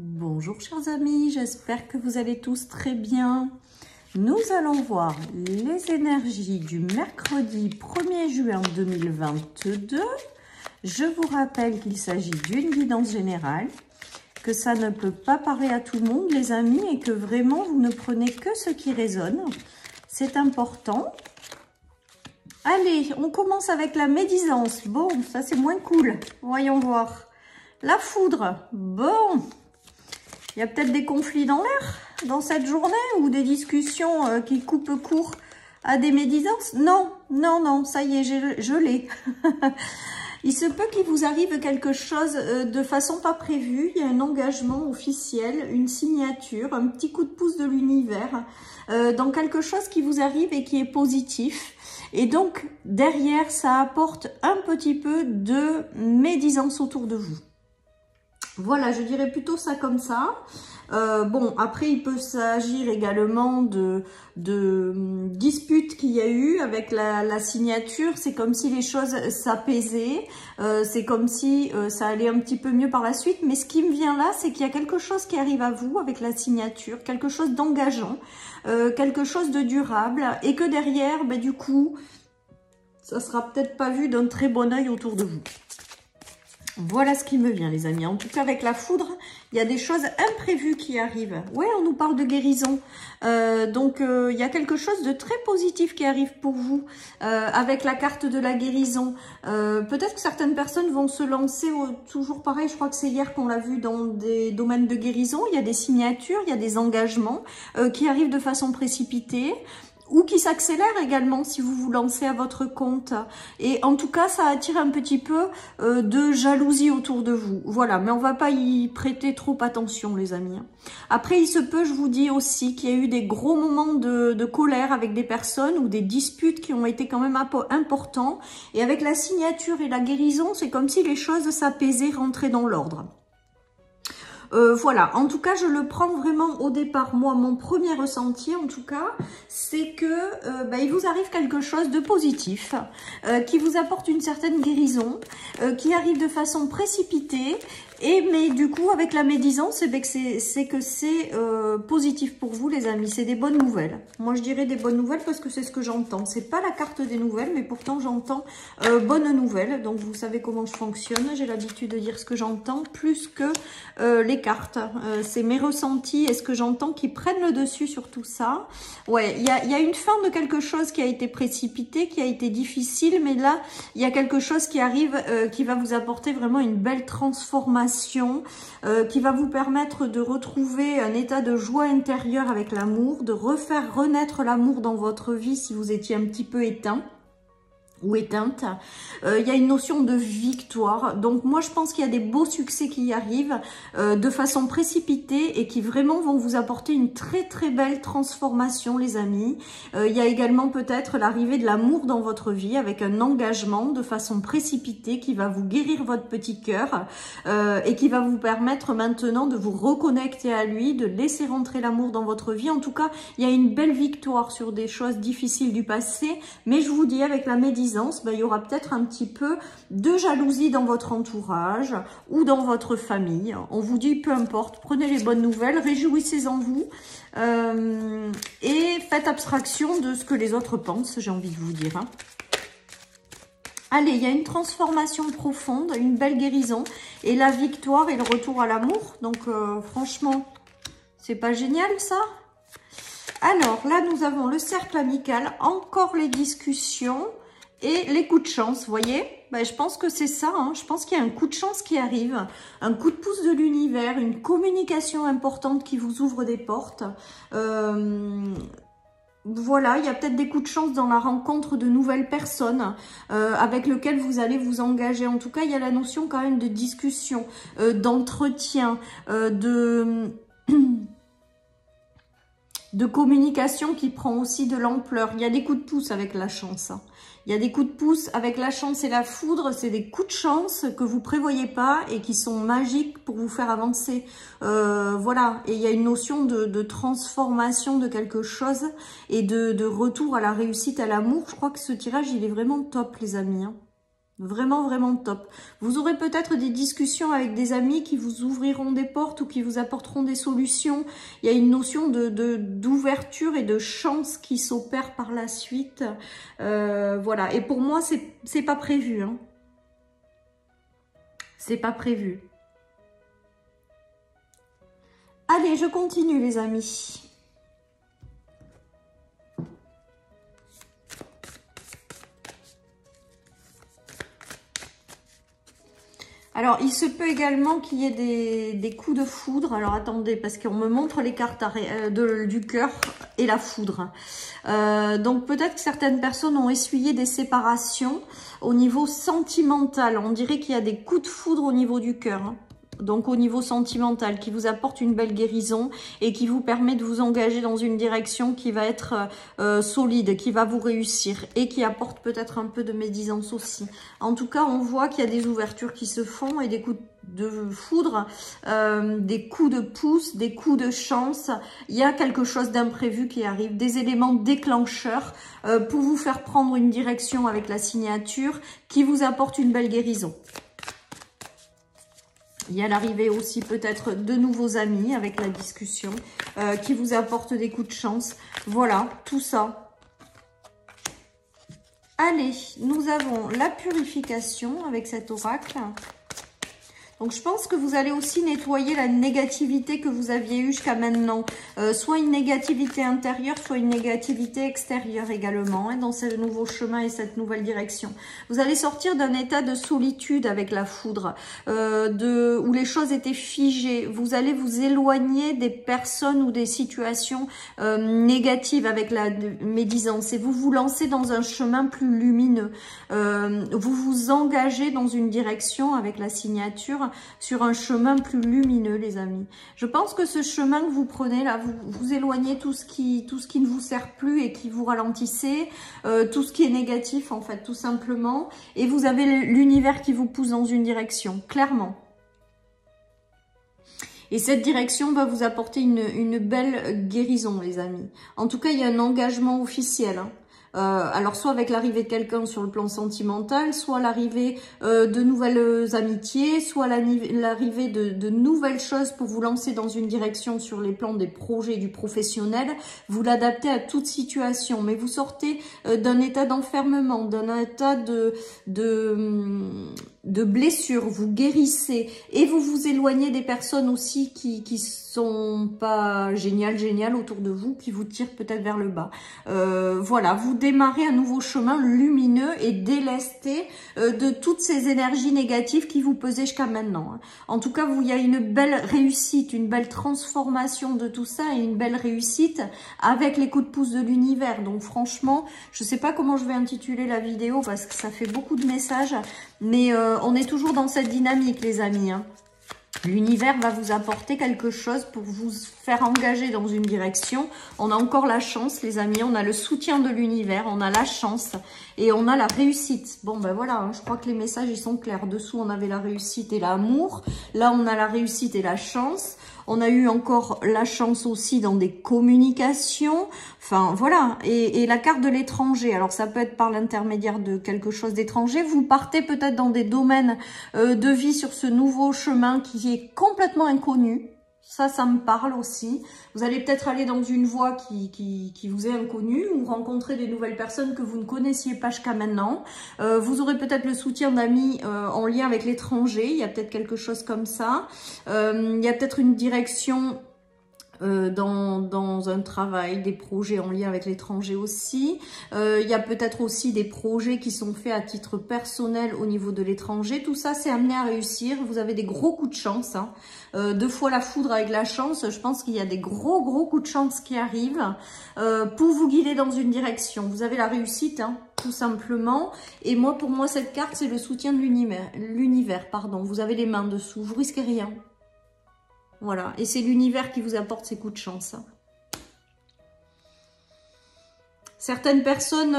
Bonjour chers amis, j'espère que vous allez tous très bien. Nous allons voir les énergies du mercredi 1er juin 2022. Je vous rappelle qu'il s'agit d'une guidance générale, que ça ne peut pas parler à tout le monde les amis et que vraiment vous ne prenez que ce qui résonne. C'est important. Allez, on commence avec la médisance. Bon, ça c'est moins cool. Voyons voir. La foudre. Bon, il y a peut-être des conflits dans l'air dans cette journée ou des discussions qui coupent court à des médisances. Non, non, non, ça y est, je l'ai. Il se peut qu'il vous arrive quelque chose de façon pas prévue. Il y a un engagement officiel, une signature, un petit coup de pouce de l'univers dans quelque chose qui vous arrive et qui est positif. Et donc, derrière, ça apporte un petit peu de médisance autour de vous. Voilà, je dirais plutôt ça comme ça. Bon, après, il peut s'agir également de disputes qu'il y a eu avec la signature. C'est comme si les choses s'apaisaient. C'est comme si ça allait un petit peu mieux par la suite. Mais ce qui me vient là, c'est qu'il y a quelque chose qui arrive à vous avec la signature, quelque chose d'engageant, quelque chose de durable. Et que derrière, ben, du coup, ça sera peut-être pas vu d'un très bon œil autour de vous. Voilà ce qui me vient les amis. En tout cas avec la foudre, il y a des choses imprévues qui arrivent. Ouais, on nous parle de guérison. Donc il y a quelque chose de très positif qui arrive pour vous avec la carte de la guérison. Peut-être que certaines personnes vont se lancer toujours pareil. Je crois que c'est hier qu'on l'a vu dans des domaines de guérison. Il y a des signatures, il y a des engagements qui arrivent de façon précipitée. Ou qui s'accélère également si vous vous lancez à votre compte. Et en tout cas, ça attire un petit peu de jalousie autour de vous. Voilà, mais on va pas y prêter trop attention, les amis. Après, il se peut, je vous dis aussi, qu'il y a eu des gros moments de colère avec des personnes ou des disputes qui ont été quand même importants. Et avec la signature et la guérison, c'est comme si les choses s'apaisaient, rentraient dans l'ordre. Voilà, en tout cas, je le prends vraiment au départ. Moi, mon premier ressenti, en tout cas, c'est que il vous arrive quelque chose de positif, qui vous apporte une certaine guérison, qui arrive de façon précipitée. Mais du coup, avec la médisance, c'est que c'est positif pour vous, les amis. C'est des bonnes nouvelles. Moi, je dirais des bonnes nouvelles parce que c'est ce que j'entends. C'est pas la carte des nouvelles, mais pourtant, j'entends bonnes nouvelles. Donc, vous savez comment je fonctionne. J'ai l'habitude de dire ce que j'entends plus que les cartes. C'est mes ressentis et ce que j'entends qui prennent le dessus sur tout ça. Ouais, il y a une fin de quelque chose qui a été précipité, qui a été difficile. Mais là, il y a quelque chose qui arrive qui va vous apporter vraiment une belle transformation. Qui va vous permettre de retrouver un état de joie intérieure avec l'amour, de refaire renaître l'amour dans votre vie si vous étiez un petit peu éteint ou éteinte. Il y a une notion de victoire. Donc moi je pense qu'il y a des beaux succès qui y arrivent de façon précipitée et qui vraiment vont vous apporter une très très belle transformation les amis. Il y a également peut-être l'arrivée de l'amour dans votre vie avec un engagement de façon précipitée qui va vous guérir votre petit cœur et qui va vous permettre maintenant de vous reconnecter à lui, de laisser rentrer l'amour dans votre vie. En tout cas, il y a une belle victoire sur des choses difficiles du passé, mais je vous dis avec la médisance, il y aura peut-être un petit peu de jalousie dans votre entourage ou dans votre famille. On vous dit, peu importe, prenez les bonnes nouvelles, réjouissez-en vous et faites abstraction de ce que les autres pensent, j'ai envie de vous dire. Allez, il y a une transformation profonde, une belle guérison et la victoire et le retour à l'amour. Donc, franchement, c'est pas génial ça ? Alors, là, nous avons le cercle amical, encore les discussions. Et les coups de chance, vous voyez, je pense que c'est ça, hein. Je pense qu'il y a un coup de chance qui arrive, un coup de pouce de l'univers, une communication importante qui vous ouvre des portes. Voilà, il y a peut-être des coups de chance dans la rencontre de nouvelles personnes avec lesquelles vous allez vous engager. En tout cas, il y a la notion quand même de discussion, d'entretien, de communication qui prend aussi de l'ampleur. Il y a des coups de pouce avec la chance. Il y a des coups de pouce avec la chance et la foudre. C'est des coups de chance que vous prévoyez pas et qui sont magiques pour vous faire avancer. Voilà. Et il y a une notion de transformation de quelque chose et de retour à la réussite, à l'amour. Je crois que ce tirage, il est vraiment top, les amis. Vraiment, vraiment top. Vous aurez peut-être des discussions avec des amis qui vous ouvriront des portes ou qui vous apporteront des solutions. Il y a une notion d'ouverture et de chance qui s'opère par la suite. Voilà. Et pour moi, c'est pas prévu. Hein. C'est pas prévu. Allez, je continue les amis. Alors, il se peut également qu'il y ait des coups de foudre. Alors, attendez, parce qu'on me montre les cartes du cœur et la foudre. Donc, peut-être que certaines personnes ont essuyé des séparations au niveau sentimental. On dirait qu'il y a des coups de foudre au niveau du cœur. Hein. Donc au niveau sentimental, qui vous apporte une belle guérison et qui vous permet de vous engager dans une direction qui va être solide, qui va vous réussir et qui apporte peut-être un peu de médisance aussi. En tout cas, on voit qu'il y a des ouvertures qui se font et des coups de foudre, des coups de pouce, des coups de chance. Il y a quelque chose d'imprévu qui arrive, des éléments déclencheurs pour vous faire prendre une direction avec la signature qui vous apporte une belle guérison. Il y a l'arrivée aussi peut-être de nouveaux amis avec la discussion qui vous apportent des coups de chance. Voilà, tout ça. Allez, nous avons la purification avec cet oracle. Donc, je pense que vous allez aussi nettoyer la négativité que vous aviez eue jusqu'à maintenant. Soit une négativité intérieure, soit une négativité extérieure également, hein, dans ce nouveau chemin et cette nouvelle direction. Vous allez sortir d'un état de solitude avec la foudre, où les choses étaient figées. Vous allez vous éloigner des personnes ou des situations négatives avec la médisance. Et vous vous lancez dans un chemin plus lumineux. Vous vous engagez dans une direction avec la signature sur un chemin plus lumineux, les amis. Je pense que ce chemin que vous prenez là, vous éloignez tout ce qui ne vous sert plus et qui vous ralentissez, tout ce qui est négatif en fait, tout simplement. Et vous avez l'univers qui vous pousse dans une direction, clairement. Et cette direction va vous apporter une belle guérison, les amis. En tout cas, il y a un engagement officiel, hein. Alors soit avec l'arrivée de quelqu'un sur le plan sentimental, soit l'arrivée de nouvelles amitiés, soit l'arrivée de nouvelles choses pour vous lancer dans une direction sur les plans des projets du professionnel. Vous l'adaptez à toute situation, mais vous sortez d'un état d'enfermement, d'un état de blessure, vous guérissez et vous vous éloignez des personnes aussi qui sont pas géniales autour de vous, qui vous tirent peut-être vers le bas. Voilà, vous démarrez un nouveau chemin lumineux et délesté de toutes ces énergies négatives qui vous pesaient jusqu'à maintenant. Hein. En tout cas, il y a une belle réussite, une belle transformation de tout ça et une belle réussite avec les coups de pouce de l'univers. Donc franchement, je sais pas comment je vais intituler la vidéo parce que ça fait beaucoup de messages, mais on est toujours dans cette dynamique, les amis. Hein. L'univers va vous apporter quelque chose pour vous faire engager dans une direction. On a encore la chance, les amis. On a le soutien de l'univers, on a la chance et on a la réussite. Bon, ben voilà, hein, je crois que les messages, ils sont clairs. Dessous, on avait la réussite et l'amour. Là, on a la réussite et la chance. On a eu encore la chance aussi dans des communications. Enfin, voilà. Et la carte de l'étranger. Alors, ça peut être par l'intermédiaire de quelque chose d'étranger. Vous partez peut-être dans des domaines de vie sur ce nouveau chemin qui est complètement inconnu. Ça me parle aussi. Vous allez peut-être aller dans une voie qui vous est inconnue ou rencontrer des nouvelles personnes que vous ne connaissiez pas jusqu'à maintenant. Vous aurez peut-être le soutien d'amis en lien avec l'étranger. Il y a peut-être quelque chose comme ça. Il y a peut-être une direction dans un travail, des projets en lien avec l'étranger aussi. Il y a peut-être aussi des projets qui sont faits à titre personnel au niveau de l'étranger. Tout ça, c'est amené à réussir. Vous avez des gros coups de chance. Hein. 2 fois la foudre avec la chance. Je pense qu'il y a des gros coups de chance qui arrivent pour vous guider dans une direction. Vous avez la réussite, hein, tout simplement. Et pour moi, cette carte, c'est le soutien de l'univers. Pardon. Vous avez les mains dessous. Vous risquez rien. Voilà, et c'est l'univers qui vous apporte ces coups de chance. Certaines personnes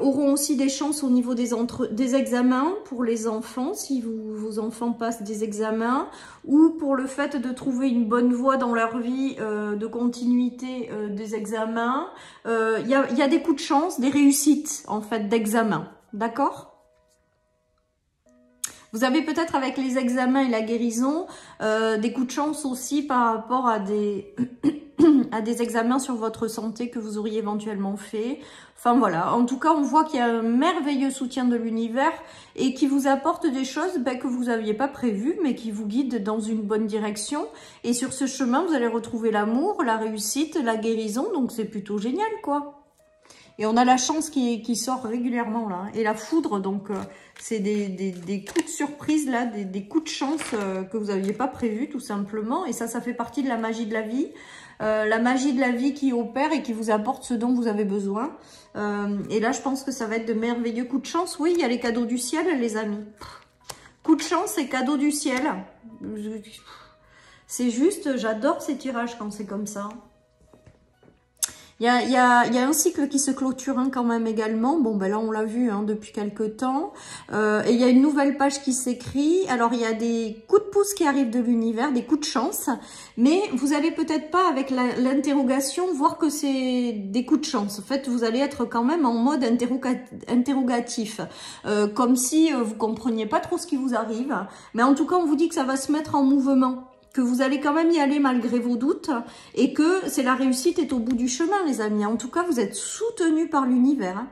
auront aussi des chances au niveau des examens pour les enfants, si vos enfants passent des examens, ou pour le fait de trouver une bonne voie dans leur vie de continuité des examens. Il y a des coups de chance, des réussites en fait d'examen, d'accord ? Vous avez peut-être avec les examens et la guérison des coups de chance aussi par rapport à des, à des examens sur votre santé que vous auriez éventuellement fait. Enfin voilà, en tout cas on voit qu'il y a un merveilleux soutien de l'univers et qui vous apporte des choses que vous n'aviez pas prévues mais qui vous guident dans une bonne direction. Et sur ce chemin vous allez retrouver l'amour, la réussite, la guérison, donc c'est plutôt génial quoi. Et on a la chance qui sort régulièrement là. Et la foudre, donc c'est des coups de surprise là, des coups de chance que vous n'aviez pas prévus tout simplement. Et ça fait partie de la magie de la vie. La magie de la vie qui opère et qui vous apporte ce dont vous avez besoin. Et là, je pense que ça va être de merveilleux coups de chance. Oui, il y a les cadeaux du ciel, les amis. Coups de chance et cadeaux du ciel. C'est juste, j'adore ces tirages quand c'est comme ça. Il y a un cycle qui se clôture quand même également. Bon, ben là, on l'a vu depuis quelques temps. Et il y a une nouvelle page qui s'écrit. Alors, il y a des coups de pouce qui arrivent de l'univers, des coups de chance. Mais vous allez peut-être pas, avec l'interrogation, voir que c'est des coups de chance. En fait, vous allez être quand même en mode interrogatif. Comme si vous compreniez pas trop ce qui vous arrive. Mais en tout cas, on vous dit que ça va se mettre en mouvement. Que vous allez quand même y aller malgré vos doutes et que c'est la réussite est au bout du chemin, les amis. En tout cas, vous êtes soutenus par l'univers.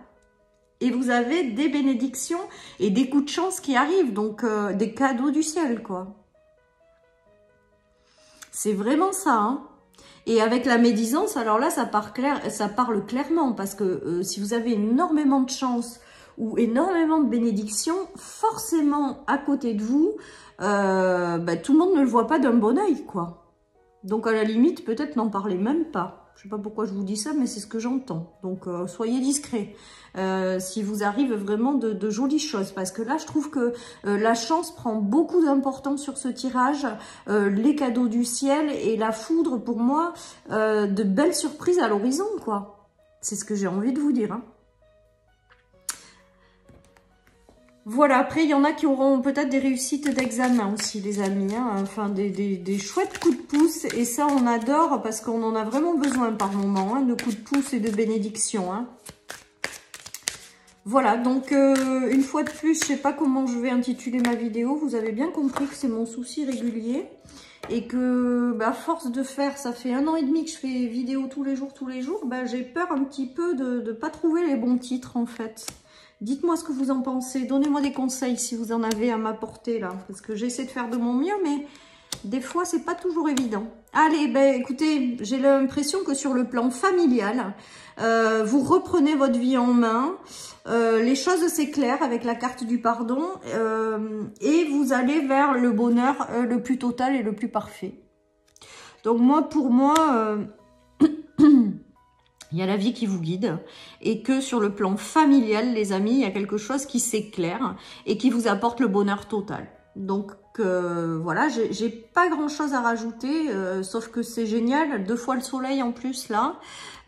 Et vous avez des bénédictions et des coups de chance qui arrivent. Donc, des cadeaux du ciel, quoi. C'est vraiment ça, Et avec la médisance, alors là, ça parle clairement. Parce que si vous avez énormément de chance ou énormément de bénédictions, forcément, à côté de vous, tout le monde ne le voit pas d'un bon oeil, quoi. Donc, à la limite, peut-être n'en parlez même pas. Je sais pas pourquoi je vous dis ça, mais c'est ce que j'entends. Donc, soyez discrets. Si vous arrive vraiment de jolies choses. Parce que là, je trouve que la chance prend beaucoup d'importance sur ce tirage. Les cadeaux du ciel et la foudre, pour moi, de belles surprises à l'horizon, quoi. C'est ce que j'ai envie de vous dire, Voilà, après, il y en a qui auront peut-être des réussites d'examen aussi, les amis. Enfin, des chouettes coups de pouce. Et ça, on adore parce qu'on en a vraiment besoin par moment, de coups de pouce et de bénédictions. Voilà, donc, une fois de plus, je sais pas comment je vais intituler ma vidéo. Vous avez bien compris que c'est mon souci régulier. Et que, à force de faire, ça fait 1 an et demi que je fais vidéo tous les jours, j'ai peur un petit peu de pas trouver les bons titres, en fait. Dites-moi ce que vous en pensez. Donnez-moi des conseils si vous en avez à m'apporter là. Parce que j'essaie de faire de mon mieux, mais des fois, c'est pas toujours évident. Allez, écoutez, j'ai l'impression que sur le plan familial, vous reprenez votre vie en main. Les choses s'éclairent avec la carte du pardon. Et vous allez vers le bonheur le plus total et le plus parfait. Donc pour moi... il y a la vie qui vous guide et que sur le plan familial, les amis, il y a quelque chose qui s'éclaire et qui vous apporte le bonheur total. Donc voilà, j'ai pas grand chose à rajouter, sauf que c'est génial, 2 fois le soleil en plus là.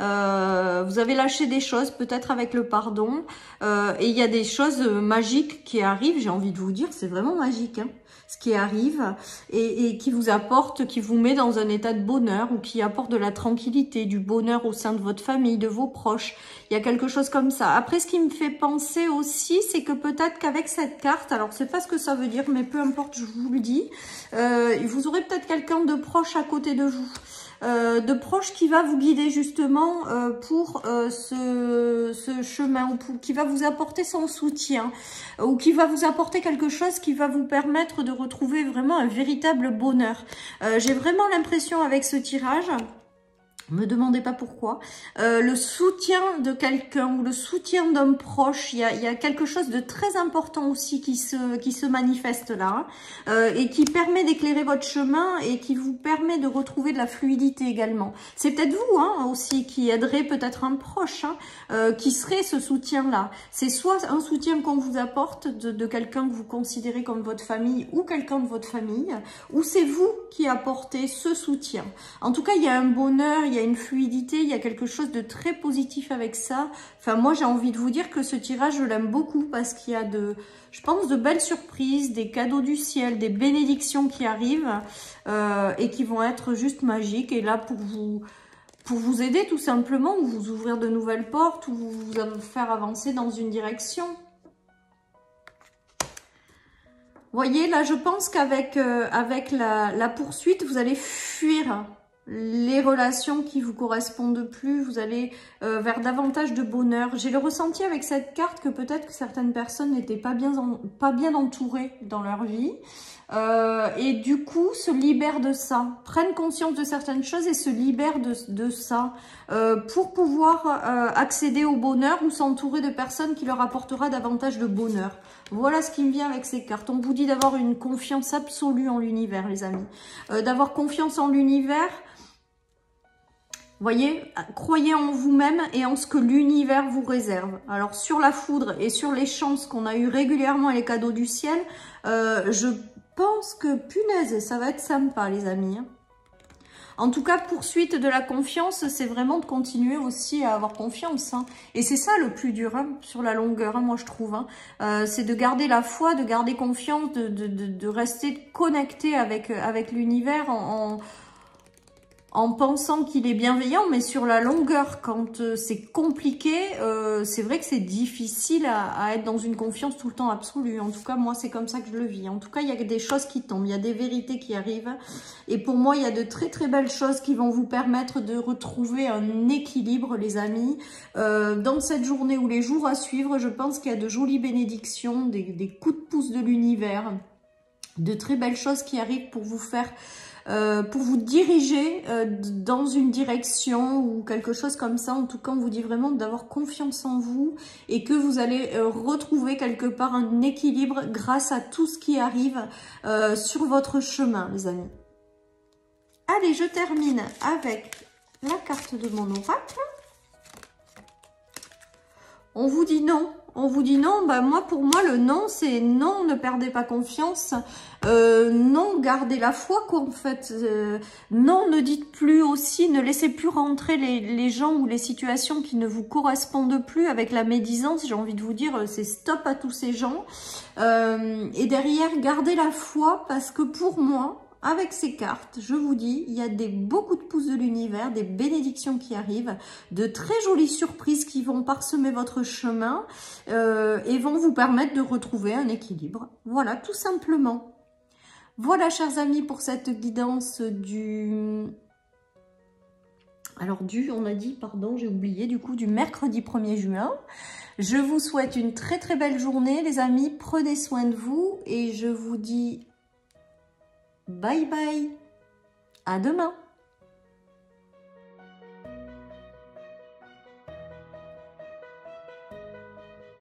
Vous avez lâché des choses, peut-être avec le pardon, et il y a des choses magiques qui arrivent, j'ai envie de vous dire, c'est vraiment magique, ce qui arrive et qui vous apporte, qui vous met dans un état de bonheur ou qui apporte de la tranquillité, du bonheur au sein de votre famille, de vos proches. Il y a quelque chose comme ça. Après, ce qui me fait penser aussi, c'est que peut-être qu'avec cette carte, alors c'est pas ce que ça veut dire, mais peu importe, je vous le dis, vous aurez peut-être quelqu'un de proche à côté de vous. De proche qui va vous guider justement pour ce chemin, ou qui va vous apporter son soutien, ou qui va vous apporter quelque chose qui va vous permettre de retrouver vraiment un véritable bonheur. J'ai vraiment l'impression avec ce tirage, me demandez pas pourquoi, le soutien de quelqu'un ou le soutien d'un proche, il y a quelque chose de très important aussi qui se manifeste là, et qui permet d'éclairer votre chemin et qui vous permet de retrouver de la fluidité également. C'est peut-être vous aussi qui aiderez peut-être un proche qui serait ce soutien-là. C'est soit un soutien qu'on vous apporte de quelqu'un que vous considérez comme votre famille ou quelqu'un de votre famille, ou c'est vous qui apportez ce soutien. En tout cas, il y a un bonheur, il y a une fluidité, il y a quelque chose de très positif avec ça. Enfin, moi, j'ai envie de vous dire que ce tirage, je l'aime beaucoup parce qu'il y a je pense, de belles surprises, des cadeaux du ciel, des bénédictions qui arrivent et qui vont être juste magiques. Et là, pour vous aider tout simplement, ou vous ouvrir de nouvelles portes, ou vous faire avancer dans une direction. Voyez, là, je pense qu'avec avec la poursuite, vous allez fuir les relations qui vous correspondent plus. Vous allez vers davantage de bonheur. J'ai le ressenti avec cette carte que peut-être que certaines personnes n'étaient pas bien entourées dans leur vie. Et du coup, se libèrent de ça, prennent conscience de certaines choses et se libèrent de ça pour pouvoir accéder au bonheur ou s'entourer de personnes qui leur apportera davantage de bonheur. Voilà ce qui me vient avec ces cartes. On vous dit d'avoir une confiance absolue en l'univers, les amis. D'avoir confiance en l'univers. Voyez, croyez en vous-même et en ce que l'univers vous réserve. Alors, sur la foudre et sur les chances qu'on a eues régulièrement et les cadeaux du ciel, je pense que, punaise, ça va être sympa, les amis. En tout cas, poursuite de la confiance, c'est vraiment de continuer aussi à avoir confiance. Et c'est ça le plus dur sur la longueur, moi je trouve. C'est de garder la foi, de garder confiance, de rester connecté avec l'univers en pensant qu'il est bienveillant, mais sur la longueur, quand c'est compliqué, c'est vrai que c'est difficile à être dans une confiance tout le temps absolue. En tout cas, moi, c'est comme ça que je le vis. En tout cas, il y a des choses qui tombent, il y a des vérités qui arrivent. Et pour moi, il y a de très très belles choses qui vont vous permettre de retrouver un équilibre, les amis. Dans cette journée ou les jours à suivre, je pense qu'il y a de jolies bénédictions, des coups de pouce de l'univers, de très belles choses qui arrivent pour vous faire... pour vous diriger dans une direction ou quelque chose comme ça. En tout cas, on vous dit vraiment d'avoir confiance en vous et que vous allez retrouver quelque part un équilibre grâce à tout ce qui arrive sur votre chemin, les amis. Allez, je termine avec la carte de mon oracle. On vous dit non. On vous dit non, bah pour moi, le non, c'est non, ne perdez pas confiance. Non, gardez la foi, quoi, en fait. Non, ne dites plus aussi, ne laissez plus rentrer les gens ou les situations qui ne vous correspondent plus avec la médisance. J'ai envie de vous dire, c'est stop à tous ces gens. Et derrière, gardez la foi parce que pour moi, avec ces cartes, je vous dis, il y a beaucoup de pouces de l'univers, des bénédictions qui arrivent, de très jolies surprises qui vont parsemer votre chemin et vont vous permettre de retrouver un équilibre. Voilà, tout simplement. Voilà, chers amis, pour cette guidance on a dit, pardon, j'ai oublié, du coup, du mercredi 1er juin. Je vous souhaite une très très belle journée, les amis. Prenez soin de vous et je vous dis... bye bye, à demain.